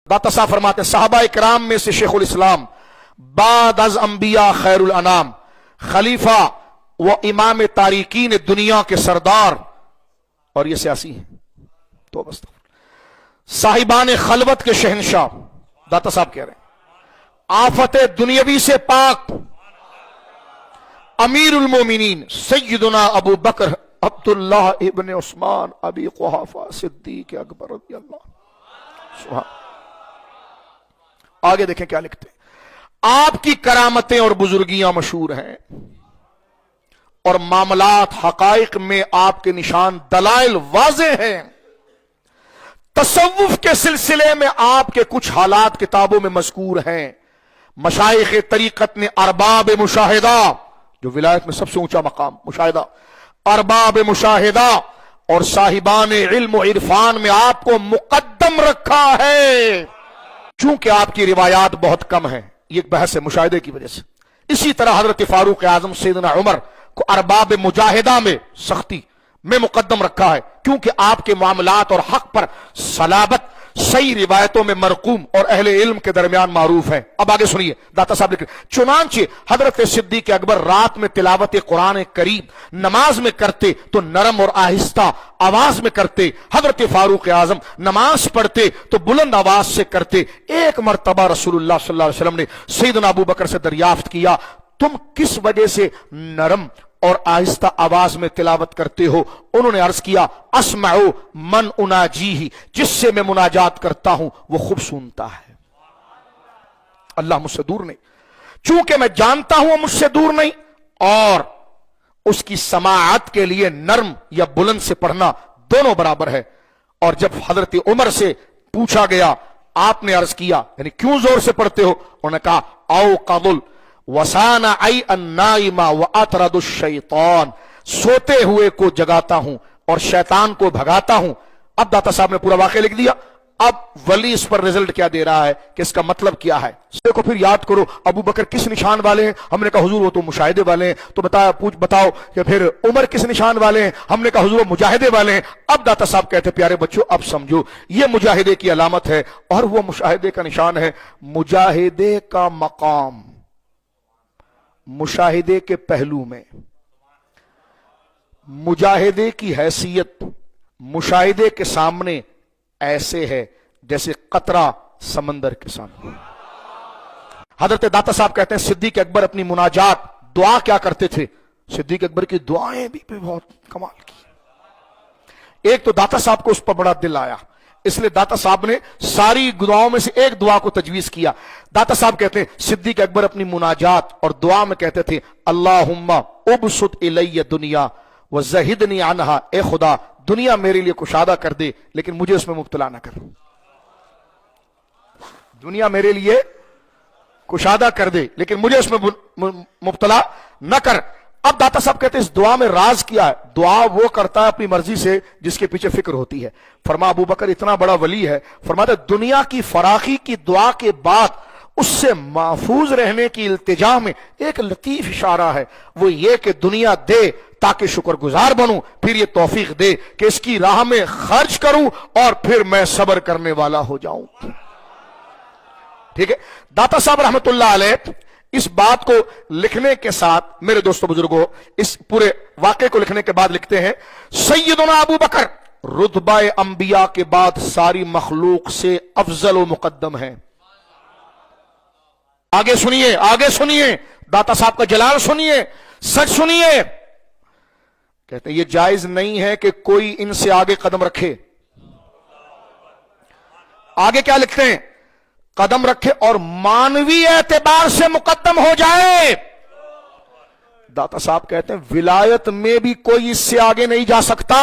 दाता साहब फरमाते हैं साहबा इकराम में से शेखुल इस्लाम बाद अज अंबिया खैरुल अनाम खलीफा व इमाम तारीकीन दुनिया के सरदार, और ये सियासी हैं तो बस साहिबान खलवत के शहनशाह, दाता साहब कह रहे हैं आफत दुनियावी से पाक अमीरुल मोमिनीन सैयदुना अबू बकर अब्दुल्लाह इब्ने उस्मान अबी कुहाफा सिद्दीक अकबर रज़ियल्लाहु सुभान। आगे देखें क्या लिखते हैं, आपकी करामतें और बुजुर्गियां मशहूर हैं और मामलात हकाइक में आपके निशान दलाइल वाज़े हैं। तसव्वुफ के सिलसिले में आपके कुछ हालात किताबों में मज़कूर हैं। मशाइख तरीकत ने अरबाब मुशाहिदा, जो विलायत में सबसे ऊंचा मकाम मुशाहिदा, अरबाब मुशाहिदा और साहिबान इल्म और इरफान में आपको मुकद्दम रखा है। चूंकि आपकी रिवायात बहुत कम है, ये एक बहस है मुशाहिदे की वजह से। इसी तरह हजरत फारूक आजम सैयदना उमर को अरबाब मुजाहिदा में सख्ती में मुकद्दम रखा है, क्योंकि आपके मामलात और हक पर सलाबत सही रिवायतों में मरकूम और अहले इल्म के दरमियान मारूफ है। अब आगे सुनिए, दाता साहब लिख रहे, चुनांचे हजरत सिद्दीक अकबर रात में तिलावत कुरान करीम नमाज में करते तो नरम और आहिस्ता आवाज में करते। हजरत फारूक आजम नमाज पढ़ते तो बुलंद आवाज से करते। एक मरतबा रसूलुल्लाह सल्लल्लाहु अलैहि वसल्लम ने सैयदना अबू बकर से दरियाफ्त किया, तुम किस वजह से नरम और आहिस्ता आवाज में तिलावत करते हो? उन्होंने अर्ज किया, अस्मउ मन उनाजीही, जिससे मैं मुनाजात करता हूं वो खूब सुनता है। अल्लाह मुझसे दूर नहीं, चूंकि मैं जानता हूं वो मुझसे दूर नहीं, और उसकी समाअत के लिए नर्म या बुलंद से पढ़ना दोनों बराबर है। और जब हजरत उमर से पूछा गया, आपने अर्ज किया यानी क्यों जोर से पढ़ते हो? उन्होंने कहा, आओ काबुल वसाना आई अन्नाइमा व अतरदुश्शैतान, सोते हुए को जगाता हूं और शैतान को भगाता हूं। अब दाता साहब ने पूरा वाकया लिख दिया। अब वली इस पर रिजल्ट क्या दे रहा है कि इसका मतलब क्या है। देखो फिर याद करो, अबू बकर किस निशान वाले हैं? हमने कहा हुजूर वो तो मुशाहिदे वाले हैं। तो बताओ कि फिर उमर किस निशान वाले हैं? हमने कहा हुजूर वो मुजाहिदे वाले हैं। अब दाता साहब कहते प्यारे बच्चों, अब समझो, ये मुजाहिदे की अलामत है और वो मुशाहिदे का निशान है। मुजाहिदे का मकाम मुशाहिदे के पहलू में, मुजाहिदे की हैसियत मुशाहिदे के सामने ऐसे है जैसे कतरा समंदर के सामने। हजरत दाता साहब कहते हैं सिद्दीक अकबर अपनी मुनाजात दुआ क्या करते थे? सिद्दीक अकबर की दुआएं भी बहुत कमाल की। एक तो दाता साहब को उस पर बड़ा दिल आया, इसलिए दाता साहब ने सारी दुआओं में से एक दुआ को तजवीज किया। दाता साहब कहते हैं सिद्दीक अकबर अपनी मुनाजात और दुआ में कहते थे, अल्लाहुम्मा उबसुत इलैया दुनिया व ज़हिदनी अन्हा, ए खुदा दुनिया मेरे लिए कुशादा कर दे लेकिन मुझे उसमें मुब्तला न कर। दुनिया मेरे लिए कुशादा कर दे लेकिन मुझे उसमें मुब्तला न कर। अब दाता साहब कहते हैं इस दुआ में राज क्या है? दुआ वो करता है अपनी मर्जी से जिसके पीछे फिक्र होती है। फरमा अबू बकर इतना बड़ा वली है, फरमाते दुनिया की फराखी की दुआ के बाद उससे महफूज रहने की इल्तिजा में एक लतीफ इशारा है, वो ये कि दुनिया दे ताकि शुक्रगुजार बनूं, फिर ये तौफीक दे कि इसकी राह में खर्च करूं और फिर मैं सब्र करने वाला हो जाऊं। ठीक है, दाता साहब रहमतुल्लाह अलैह इस बात को लिखने के साथ मेरे दोस्तों बुजुर्गों, इस पूरे वाक़े को लिखने के बाद लिखते हैं, सैयदुना अबू बकर रुतबा अंबिया के बाद सारी मखलूक से अफजल व मुकद्दम है। आगे सुनिए, आगे सुनिए, दाता साहब का जलाल सुनिए, सच सुनिए। कहते हैं ये जायज नहीं है कि कोई इनसे आगे कदम रखे। आगे क्या लिखते हैं? कदम रखे और मानवी एतबार से मुकद्दम हो जाए। दाता साहब कहते हैं विलायत में भी कोई इससे आगे नहीं जा सकता।